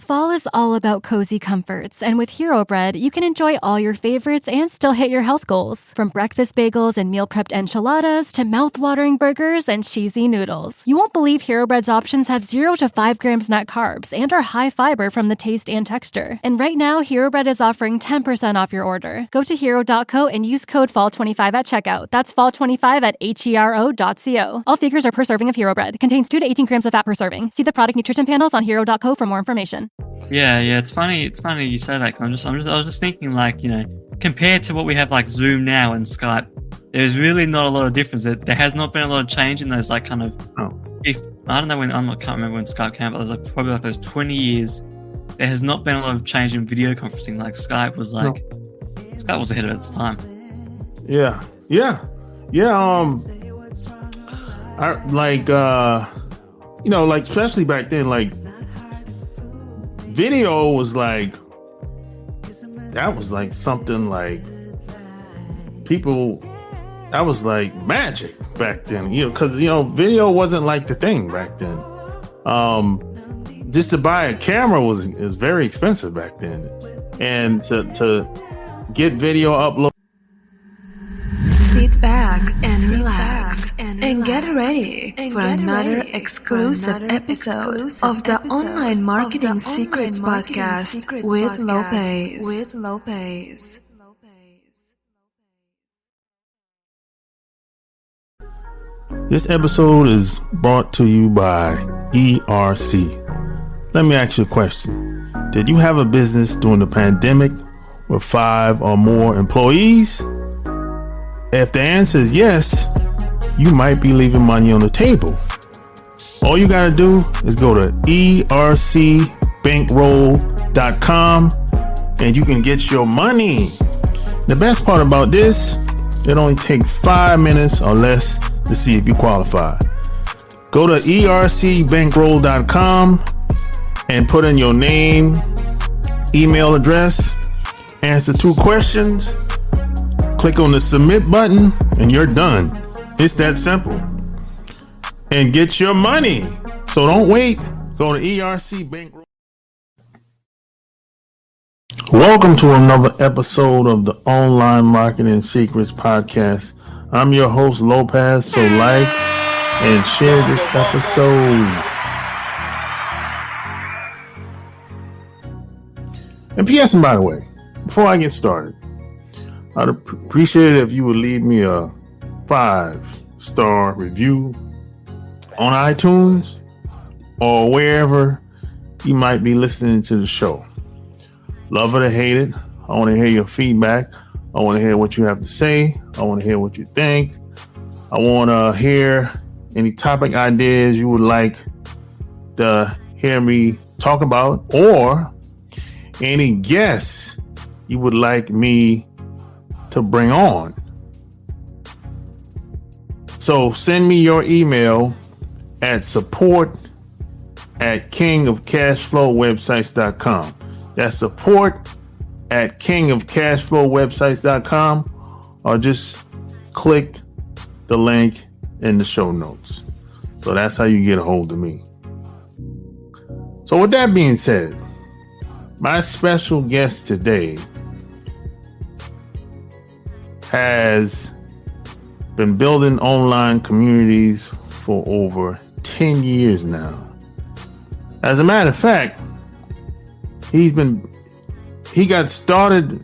Fall is all about cozy comforts, and with Hero Bread, you can enjoy all your favorites and still hit your health goals. From breakfast bagels and meal prepped enchiladas to mouth-watering burgers and cheesy noodles. You won't believe Hero Bread's options have 0 to 5 grams net carbs and are high fiber from the taste and texture. And right now, Hero Bread is offering 10% off your order. Go to hero.co and use code FALL25 at checkout. That's FALL25 at HERO.co. All figures are per serving of Hero Bread. Contains 2 to 18 grams of fat per serving. See the product nutrition panels on hero.co for more information. Yeah, it's funny you say that. I was just thinking, like, you know, compared to what we have like Zoom now and Skype, there's really not a lot of difference. There has not been a lot of change in those, like, kind of. If I don't know when, can't remember when Skype came out, but it was like probably like those 20 years. There has not been a lot of change in video conferencing. Like Skype was ahead of its time. Yeah. I like you know, like especially back then, like video was like that was like something like people. That was like magic back then, you know, because you know video wasn't like the thing back then. Just to buy a camera was very expensive back then, and to get video upload. Sit back and relax and get ready for another exclusive episode of the Online Marketing Secrets Podcast with Lopez. This episode is brought to you by ERC. Let me ask you a question. Did you have a business during the pandemic with 5 or more employees? If the answer is yes, you might be leaving money on the table. All you gotta do is go to ercbankroll.com and you can get your money. The best part about this, it only takes 5 minutes or less to see if you qualify. Go to ercbankroll.com and put in your name, email address, answer 2 questions, click on the submit button, and you're done. It's that simple. And get your money. So don't wait. Go to ERC Bankroll. Welcome to another episode of the Online Marketing Secrets Podcast. I'm your host, Lopez. So like and share this episode. And P.S. and by the way, before I get started, I'd appreciate it if you would leave me a 5-star review on iTunes or wherever you might be listening to the show. Love it or hate it, I want to hear your feedback. I want to hear what you have to say. I want to hear what you think. I want to hear any topic ideas you would like to hear me talk about, or any guests you would like me to bring on. So send me your email at support@kingofcashflowwebsites.com. That's support@kingofcashflowwebsites.com, or just click the link in the show notes. So that's how you get a hold of me. So with that being said, my special guest today has been building online communities for over 10 years now. As a matter of fact, he got started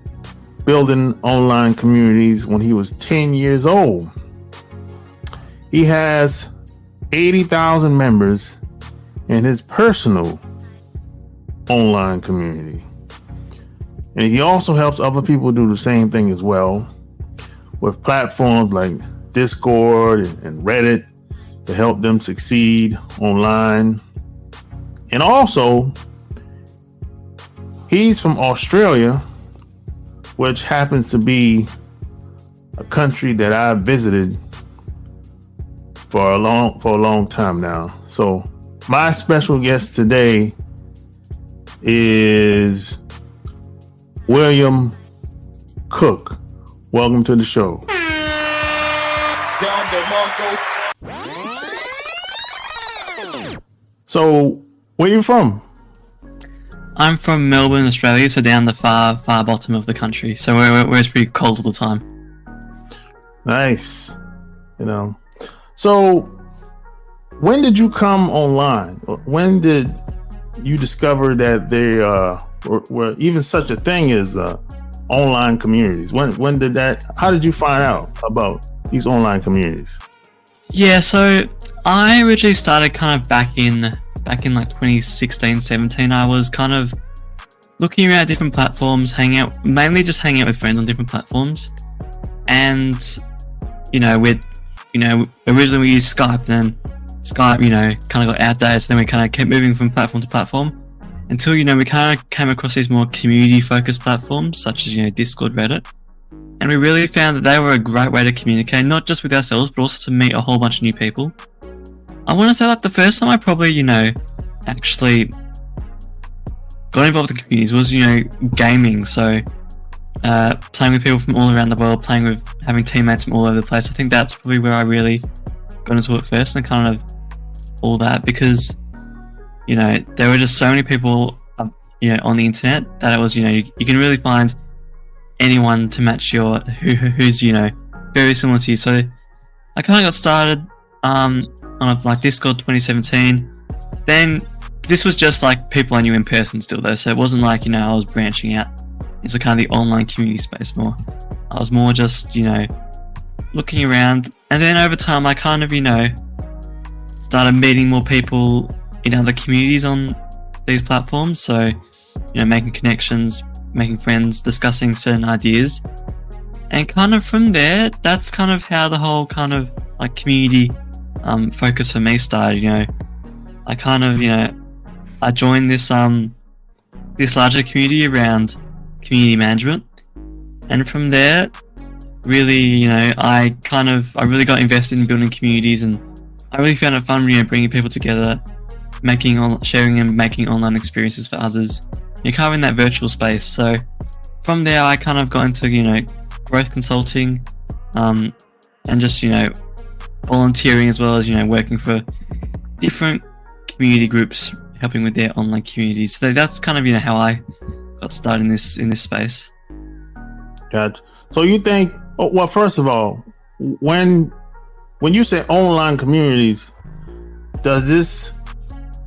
building online communities when he was 10 years old. He has 80,000 members in his personal online community. And he also helps other people do the same thing as well, with platforms like Discord and Reddit to help them succeed online. And also, he's from Australia, which happens to be a country that I've visited for a long time now. So my special guest today is William Cook. Welcome to the show. So, where you from? I'm from Melbourne, Australia, so down the far bottom of the country. So where it's pretty cold all the time. Nice. So when did you come online? When did you discover that there were even such a thing as online communities? When did that? How did you find out about these online communities? Yeah, so I originally started kind of back in like 2016, 17. I was kind of looking around different platforms, mainly just hanging out with friends on different platforms. And, originally we used Skype, then Skype, kind of got outdated, so then we kind of kept moving from platform to platform until, we kind of came across these more community-focused platforms, such as, Discord, Reddit. And we really found that they were a great way to communicate, not just with ourselves, but also to meet a whole bunch of new people. I want to say, like, the first time I probably, actually got involved in communities was, gaming. So, playing with people from all around the world, having teammates from all over the place. I think that's probably where I really got into it first, and kind of all that, because, there were just so many people, on the internet that it was, you can really find anyone to match who's, very similar to you. So, I kind of got started, on Discord 2017. Then this was just like people I knew in person still though, so it wasn't like I was branching out into kind of the online community space more. I was more just looking around, and then over time I kind of started meeting more people in other communities on these platforms. So making connections, making friends, discussing certain ideas, and kind of from there, that's kind of how the whole kind of like community focus for me started. I kind of I joined this larger community around community management, and from there really I really got invested in building communities, and I really found it fun bringing people together, sharing and making online experiences for others, kind of in that virtual space. So from there I kind of got into growth consulting, and just volunteering, as well as working for different community groups, helping with their online communities. So that's kind of how I got started in this space. Gotcha. So you think? Well, first of all, when you say online communities, does this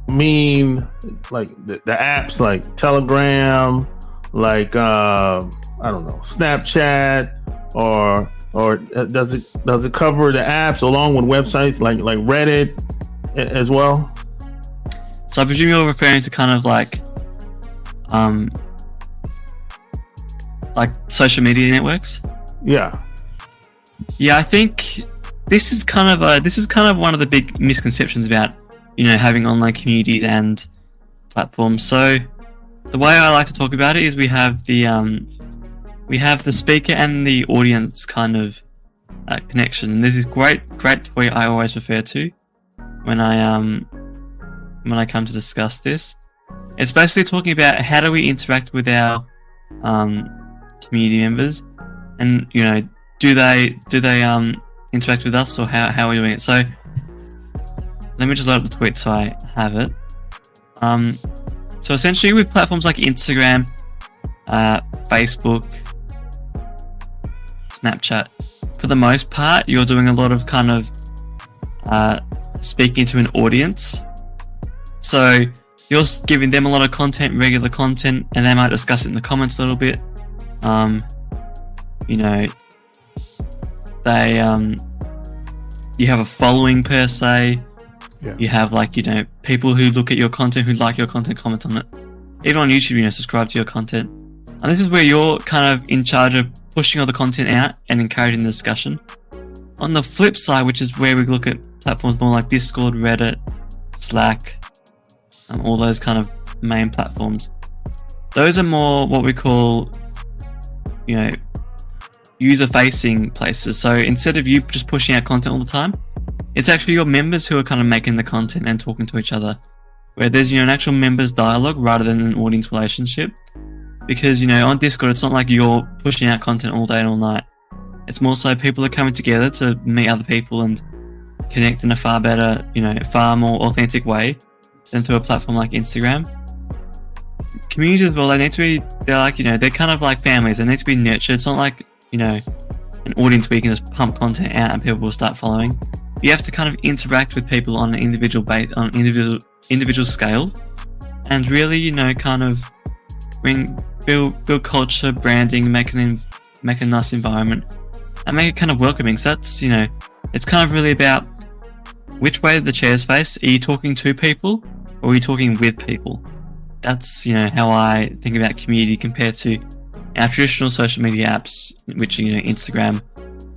mean like the apps like Telegram, like I don't know, Snapchat, or does it cover the apps along with websites like Reddit as well? So I presume you're referring to kind of like social media networks? Yeah. Yeah, I think this is kind of one of the big misconceptions about having online communities and platforms. So the way I like to talk about it is we have the speaker and the audience kind of connection, and there's this great way I always refer to when I come to discuss this. It's basically talking about how do we interact with our community members, and do they interact with us, or how are we doing it? So let me just load up the tweet so I have it. So essentially with platforms like Instagram, Facebook, Snapchat, for the most part you're doing a lot of kind of speaking to an audience. So you're giving them a lot of content, regular content, and they might discuss it in the comments a little bit. You have a following per se. Yeah. You have people who look at your content, who like your content, comment on it. Even on YouTube, subscribe to your content. And this is where you're kind of in charge of pushing all the content out and encouraging the discussion. On the flip side, which is where we look at platforms more like Discord, Reddit, Slack, all those kind of main platforms. Those are more what we call, user-facing places. So instead of you just pushing out content all the time, it's actually your members who are kind of making the content and talking to each other, where there's an actual members dialogue rather than an audience relationship. Because on Discord, it's not like you're pushing out content all day and all night. It's more so people are coming together to meet other people and connect in a far better, far more authentic way than through a platform like Instagram. communities as well, they need to be, they're like, they're kind of like families. They need to be nurtured. It's not like, an audience where you can just pump content out and people will start following. You have to kind of interact with people on an individual individual scale, and really, kind of build culture, branding, make a nice environment, and make it kind of welcoming. So that's, it's kind of really about which way the chairs face. Are you talking to people or are you talking with people? That's, how I think about community compared to our traditional social media apps, which are, Instagram,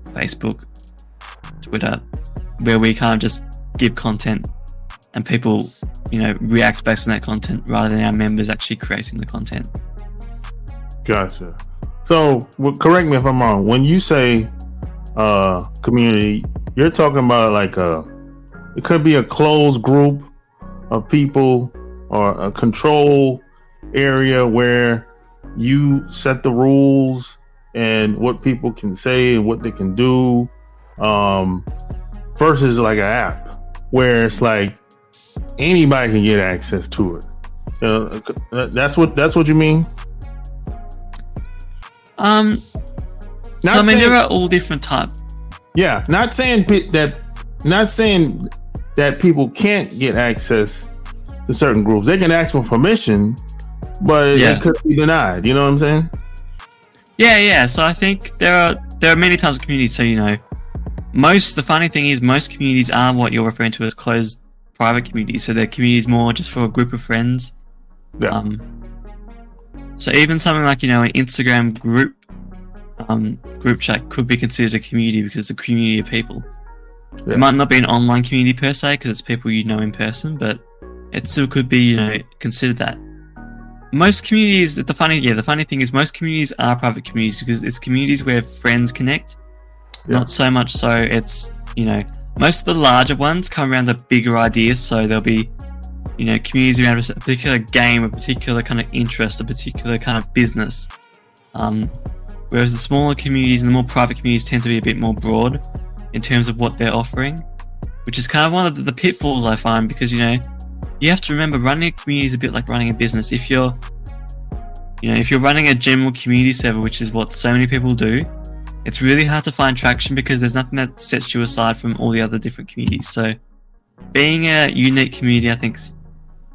Facebook, Twitter, where we kind of just give content and people, react based on that content rather than our members actually creating the content. Gotcha. So, correct me if I'm wrong. When you say community, you're talking about like it could be a closed group of people or a control area where you set the rules and what people can say and what they can do, versus like an app where it's like anybody can get access to it. That's what you mean? There are all different types. Yeah, not saying that people can't get access to certain groups. They can ask for permission, but it could be denied. You know what I'm saying? Yeah. So I think there are many types of communities. So the funny thing is most communities are what you're referring to as closed private communities. So they're communities more just for a group of friends. Yeah. So even something like an Instagram group chat could be considered a community because it's a community of people. Yeah. It might not be an online community per se because it's people in person, but it still could be considered that. Most communities, the funny thing is most communities are private communities because it's communities where friends connect. Yeah. Not so much so it's most of the larger ones come around the bigger ideas. So there'll be communities around a particular game, a particular kind of interest, a particular kind of business. Whereas the smaller communities and the more private communities tend to be a bit more broad in terms of what they're offering, which is kind of one of the pitfalls I find because you have to remember running a community is a bit like running a business. If you're running a general community server, which is what so many people do, it's really hard to find traction because there's nothing that sets you aside from all the other different communities. So being a unique community, I think, is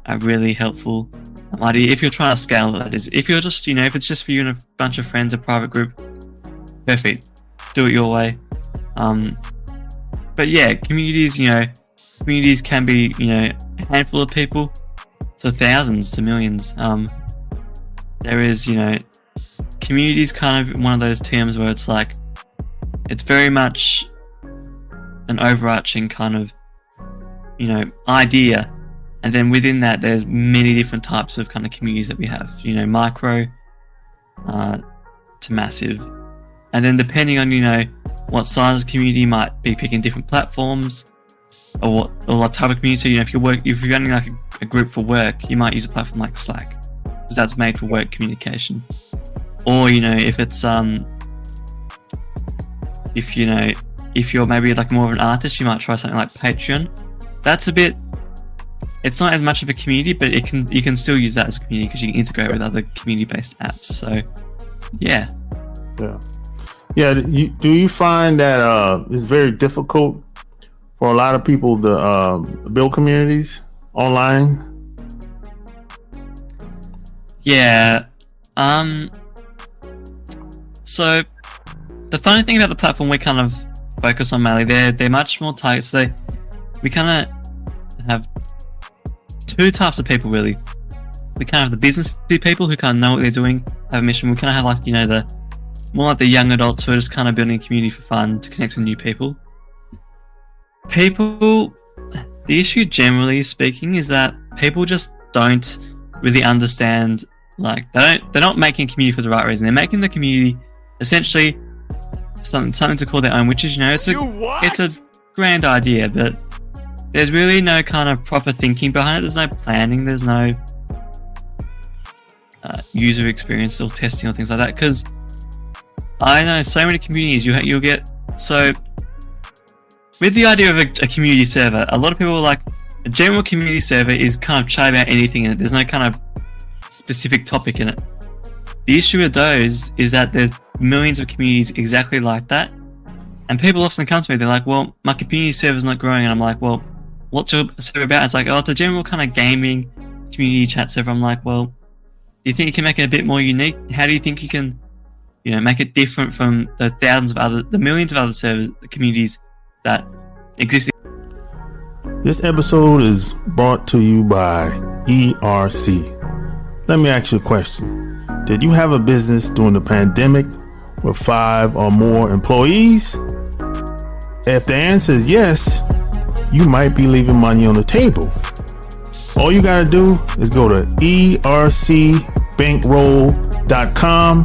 a really helpful idea if you're trying to scale, that is. If you're just, if it's just for you and a bunch of friends, a private group, perfect. Do it your way. But yeah, communities can be, a handful of people to thousands to millions. There is, communities kind of one of those terms where it's like, it's very much an overarching kind of, idea. And then within that, there's many different types of kind of communities that we have, micro to massive. And then depending on, what size of community, you might be picking different platforms or what type of community. So, if you're running like a group for work, you might use a platform like Slack because that's made for work communication. Or, if it's, if you're maybe like more of an artist, you might try something like Patreon. That's it's not as much of a community, but you can still use that as a community because you can integrate with other community-based apps. So, yeah. Do you find that it's very difficult for a lot of people to build communities online? Yeah. So the funny thing about the platform we kind of focus on mainly, they're much more targeted. So we kind of have two types of people really. We kind of have the business people who kind of know what they're doing, have a mission. We kind of have like, the more like the young adults who are just kind of building a community for fun to connect with new people. The issue generally speaking is that people just don't really understand, like they're not making a community for the right reason. They're making the community essentially something to call their own, which is, it's a grand idea, but there's really no kind of proper thinking behind it. There's no planning. There's no user experience or testing or things like that. Because I know so many communities you'll get. So with the idea of a community server, a lot of people are like, a general community server is kind of chat about anything in it. There's no kind of specific topic in it. The issue with those is that there's millions of communities exactly like that. And people often come to me, they're like, well, my community server's not growing. And I'm like, well, what's your server about? It's like, oh, it's a general kind of gaming community chat server. I'm like, well, do you think you can make it a bit more unique? How do you think you can, make it different from the millions of other servers, communities that exist? This episode is brought to you by ERC. Let me ask you a question. Did you have a business during the pandemic with 5 or more employees? If the answer is yes, you might be leaving money on the table. All you gotta do is go to ercbankroll.com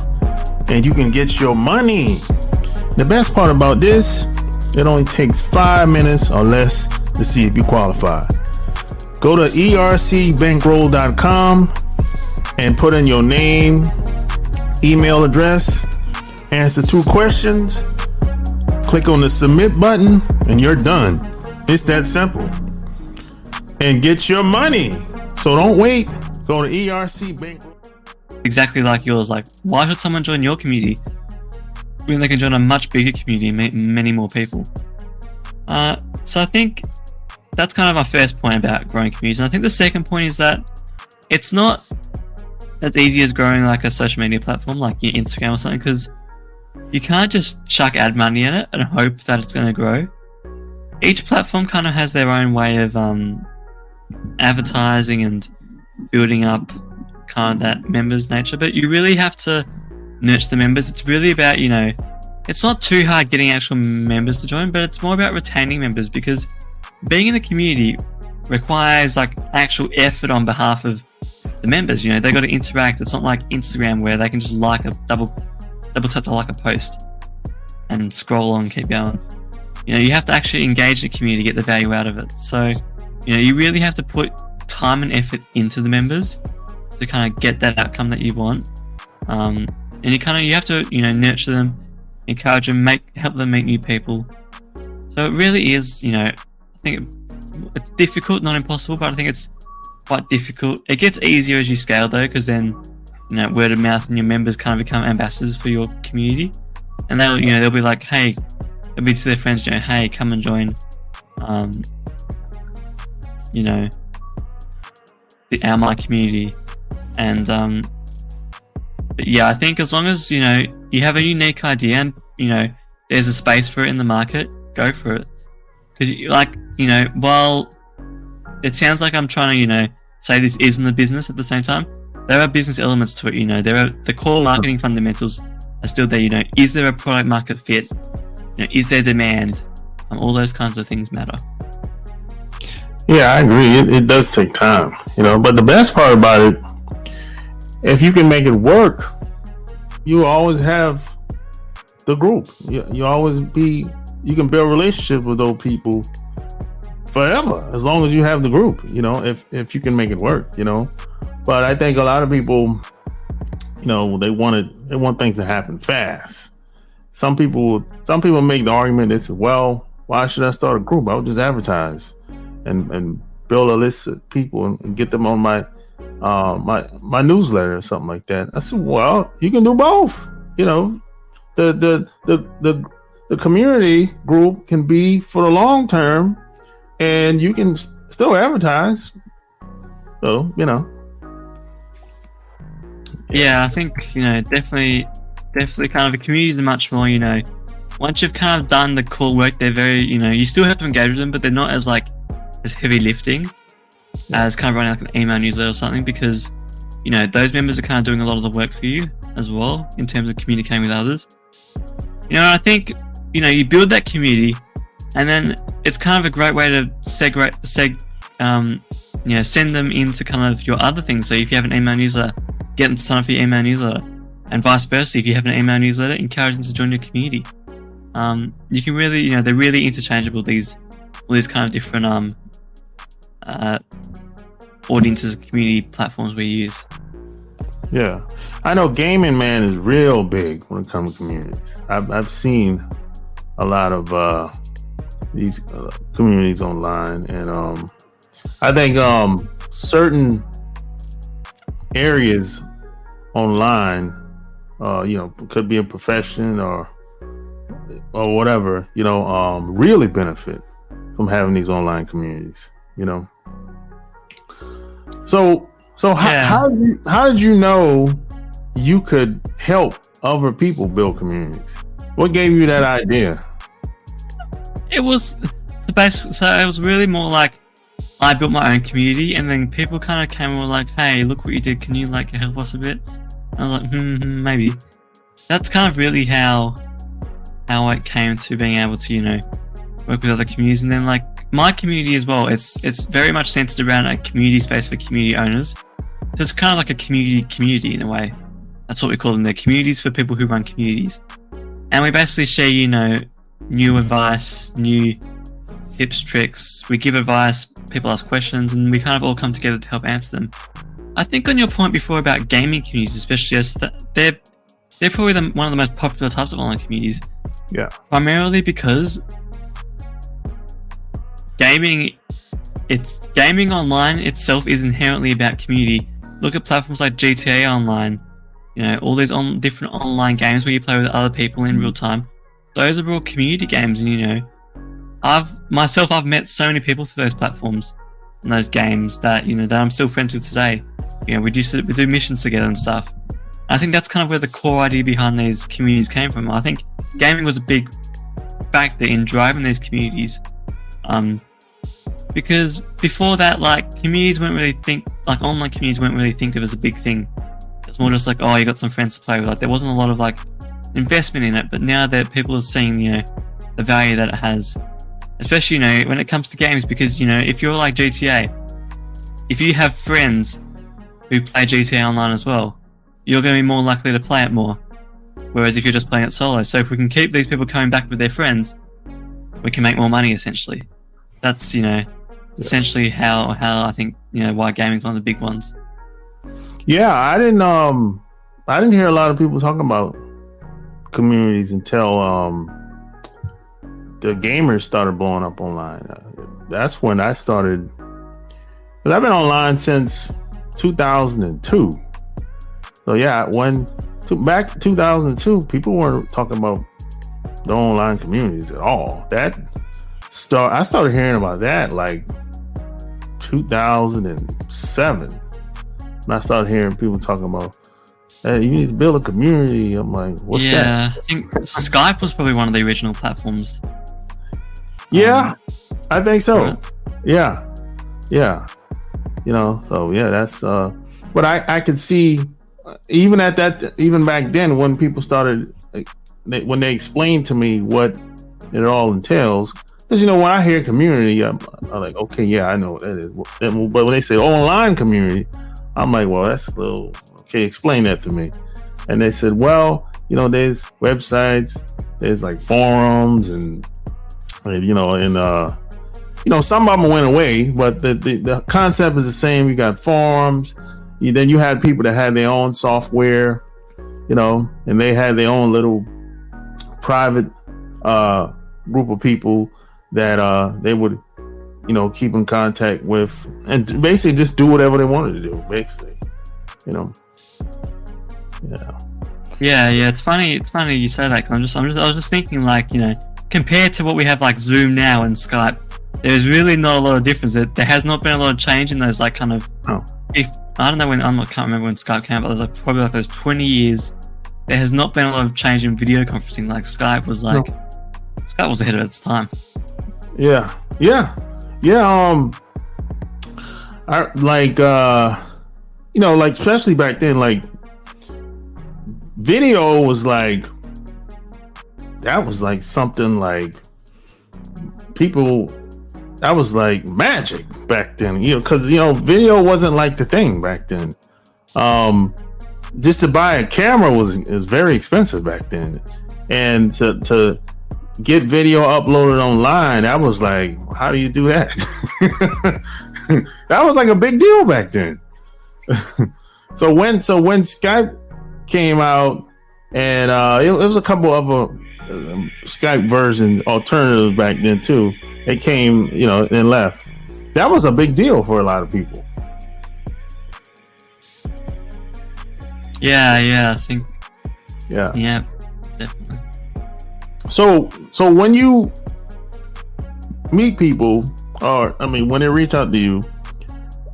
and you can get your money. The best part about this, it only takes 5 minutes or less to see if you qualify. Go to ercbankroll.com and put in your name, email address, answer 2 questions, click on the submit button, and you're done. It's that simple. And get your money. So don't wait. Go to ERC Bankroll. Exactly like yours. Like, why should someone join your community when they can join a much bigger community and meet many more people? So I think that's kind of my first point about growing communities. And I think the second point is that it's not as easy as growing like a social media platform like your Instagram or something, because you can't just chuck ad money in it and hope that it's going to grow. Each platform kind of has their own way of advertising and building up kind of that members nature, but you really have to nurture the members. It's really about, it's not too hard getting actual members to join, but it's more about retaining members, because being in a community requires like actual effort on behalf of the members. They got to interact. It's not like Instagram where they can just like a double tap to like a post and scroll on and keep going. You have to actually engage the community to get the value out of it. So, you really have to put time and effort into the members to kind of get that outcome that you want. And you have to, nurture them, encourage them, help them meet new people. So it really is, I think it's difficult, not impossible, but I think it's quite difficult. It gets easier as you scale though, because then, word of mouth and your members kind of become ambassadors for your community. And they'll be like, hey, they'll be to their friends, hey, come and join, the My community. And, but yeah, I think as long as, you have a unique idea and, there's a space for it in the market, go for it. Because, while it sounds like I'm trying to, say this isn't a business at the same time, there are business elements to it. There are the core marketing fundamentals are still there. Is there a product market fit? Is there demand? All those kinds of things matter. Yeah, I agree. It does take time, but the best part about it, if you can make it work, you always have the group. You can build relationships with those people forever, as long as you have the group, if you can make it work, But I think a lot of people, they want things to happen fast. Some people make the argument that says, well, why should I start a group? I would just advertise and build a list of people and get them on my my newsletter or something like that. I said, well, you can do both. The community group can be for the long term, and you can still advertise. So, Yeah, I think, definitely kind of the communities are much more, once you've kind of done the core work, they're very, you still have to engage with them, but they're not as heavy lifting as kind of running like an email newsletter or something, because, those members are kind of doing a lot of the work for you as well in terms of communicating with others. I think, you build that community, and then it's kind of a great way to send them into kind of your other things. So if you have an email newsletter, get them to sign up for your email newsletter, and vice versa. If you have an email newsletter, encourage them to join your community. You can really, they're really interchangeable, all these kind of different audiences, community platforms we use. Yeah, I know gaming, man, is real big when it comes to communities. I've seen a lot of these communities online, and I think certain areas online, could be a profession or whatever, really benefit from having these online communities, So how did you know you could help other people build communities? What gave you that idea? It was it was really more like I built my own community, and then people kind of came and were like, "Hey, look what you did. Can you like help us a bit?" I was like, maybe. That's kind of really how it came to being able to, work with other communities. And then like my community as well, it's very much centered around a community space for community owners. So it's kind of like a community in a way. That's what we call them. They're communities for people who run communities. And we basically share, new advice, new tips, tricks. We give advice, people ask questions, and we kind of all come together to help answer them. I think on your point before about gaming communities, especially, they're probably one of the most popular types of online communities. Yeah. Primarily because gaming online itself is inherently about community. Look at platforms like GTA Online, all these different online games where you play with other people in real time. Those are all community games, and I've met so many people through those platforms and those games that that I'm still friends with today. We do missions together and stuff. I think that's kind of where the core idea behind these communities came from. I think gaming was a big factor in driving these communities. Because before that, like communities weren't really online communities weren't really think of as a big thing. It's more just like, oh, you got some friends to play with. Like there wasn't a lot of like investment in it. But now that people are seeing, the value that it has, especially when it comes to games, because if you're like GTA, if you have friends who play GTA Online as well, you're going to be more likely to play it more. Whereas if you're just playing it solo, so if we can keep these people coming back with their friends, we can make more money essentially. That's essentially how I think why gaming's one of the big ones. Yeah, I didn't hear a lot of people talking about communities until the gamers started blowing up online. That's when I started. Because I've been online since 2002. So yeah, back in 2002, people weren't talking about the online communities at all. I started hearing about that like 2007. And I started hearing people talking about, hey, you need to build a community. I'm like, what's that? Yeah, I think Skype was probably one of the original platforms. Yeah, I think so. Yeah. So yeah, that's but I could see even back then when people started, when they explained to me what it all entails, because when I hear community, I'm like, okay, yeah, I know what that is. But when they say online community, I'm like, well, that's a little, okay, explain that to me. And they said, well, there's websites, there's like forums and some of them went away, but the concept is the same. You got forums. Then you had people that had their own software, and they had their own little private group of people that they would, keep in contact with, and basically just do whatever they wanted to do. Basically, Yeah. It's funny you say that. 'Cause I was just thinking like compared to what we have like Zoom now and Skype, there's really not a lot of difference. There has not been a lot of change in those like kind of. Oh. I don't know when, I can't remember when Skype came out, but there's like probably like those 20 years, there has not been a lot of change in video conferencing. Like Skype was ahead of its time. Yeah. I like, like especially back then, like video was like, that was like something like that was like magic back then, because video wasn't like the thing back then. Just to buy a camera was very expensive back then, and to get video uploaded online, that was like, how do you do that? That was like a big deal back then. So when Skype came out, and it was a couple of Skype versions, alternatives back then too. It came, and left. That was a big deal for a lot of people. Yeah, I think Yeah. yeah, definitely. So when you meet people, or I mean, when they reach out to you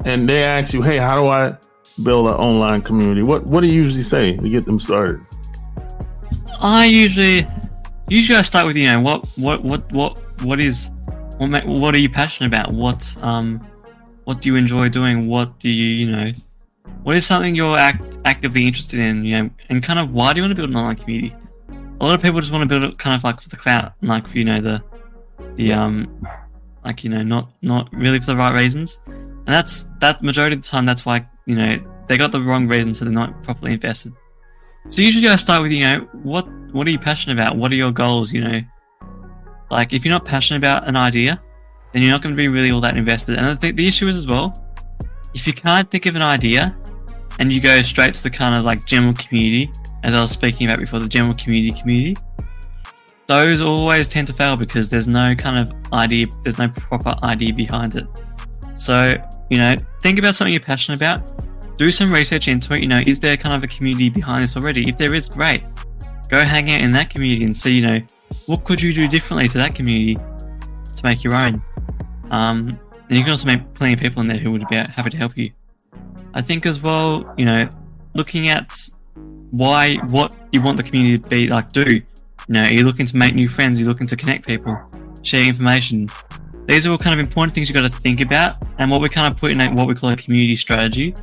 and they ask you, "Hey, how do I build an online community?" What do you usually say to get them started? I usually I start with, you know, what are you passionate about? What do you enjoy doing? What do you know? What is something you're actively interested in? You know, and kind of why do you want to build an online community? A lot of people just want to build it kind of like for the clout, like for, you know, the like, you know, not really for the right reasons. And that majority of the time, that's why, you know, they got the wrong reasons, so they're not properly invested. So usually I start with, you know, what are you passionate about? What are your goals? You know, like if you're not passionate about an idea, then you're not going to be really all that invested. And I think the issue is as well, if you can't think of an idea and you go straight to the kind of like general community, as I was speaking about before, the general community, those always tend to fail because there's no kind of idea, there's no proper idea behind it. So, you know, think about something you're passionate about, do some research into it. You know, is there kind of a community behind this already? If there is, great. Go hang out in that community and see, you know, what could you do differently to that community to make your own? And you can also make plenty of people in there who would be happy to help you. I think as well, you know, looking at what you want the community to be like, do. You know, are you looking to make new friends? Are you looking to connect people, share information? These are all kind of important things you got to think about, and what we kind of put in what we call a community strategy,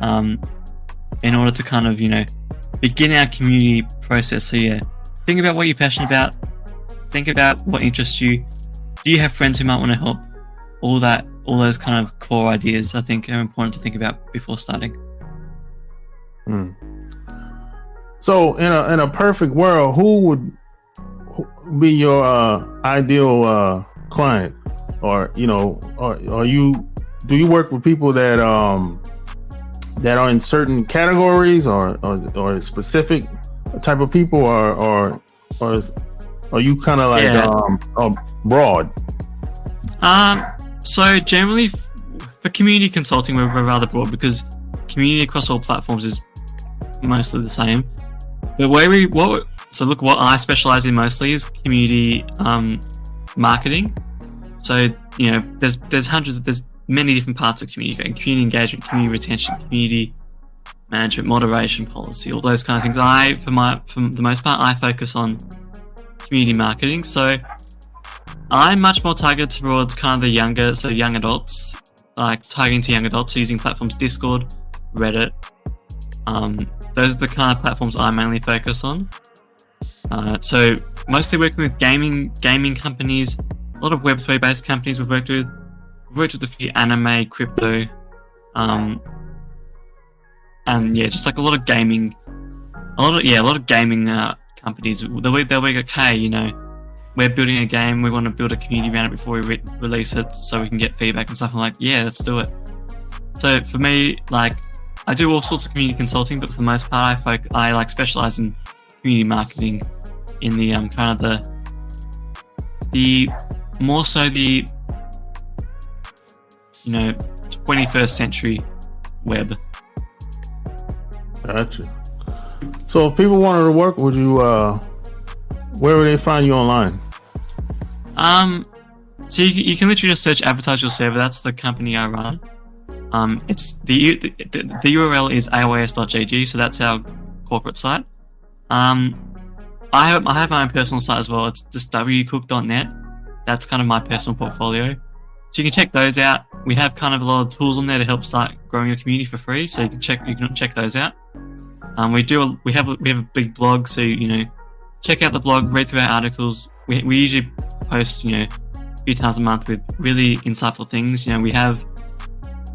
in order to kind of, you know, begin our community process. So yeah, think about what you're passionate about. Think about what interests you. Do you have friends who might want to help? All those kind of core ideas, I think, are important to think about before starting. So in a perfect world, who would be your ideal client? Or, you know, do you work with people that are in certain categories or specific type of people, or are you kind of like broad? So generally for community consulting, we're rather broad because community across all platforms is mostly the same. But what I specialize in mostly is community marketing. So, you know, there's many different parts of community engagement, community retention, community management, moderation policy, all those kind of things. For the most part, I focus on community marketing. So I'm much more targeted towards kind of the young adults, like targeting to young adults using platforms Discord, Reddit. Those are the kind of platforms I mainly focus on. So mostly working with gaming companies, a lot of Web3 based companies we've worked with. We've worked with a few anime, crypto, and yeah, just like a lot of gaming companies. They'll be okay, you know, we're building a game, we want to build a community around it before we release it so we can get feedback and stuff. I'm like, yeah, let's do it. So for me, like, I do all sorts of community consulting, but for the most part, I like specialize in community marketing in the kind of the more so the, you know, 21st century web. Gotcha. So if people wanted to work with you, where would they find you online? So you can literally just search Advertise Your Server. That's the company I run. It's the URL is aos.gg, so that's our corporate site. I have my own personal site as well. It's just wcook.net. That's kind of my personal portfolio. So you can check those out. We have kind of a lot of tools on there to help start growing your community for free. So you can check those out. We have a big blog, so, you know, check out the blog, read through our articles. We usually post, you know, a few times a month with really insightful things. You know, we have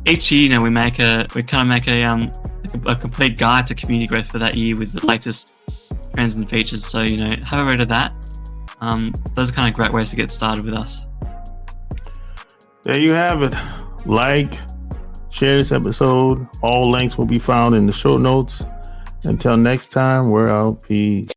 each year, you know, we kind of make a complete guide to community growth for that year with the latest trends and features. So, you know, have a read of that. Those are kind of great ways to get started with us. There you have it. Like, share this episode. All links will be found in the show notes. Until next time, we're out. Peace.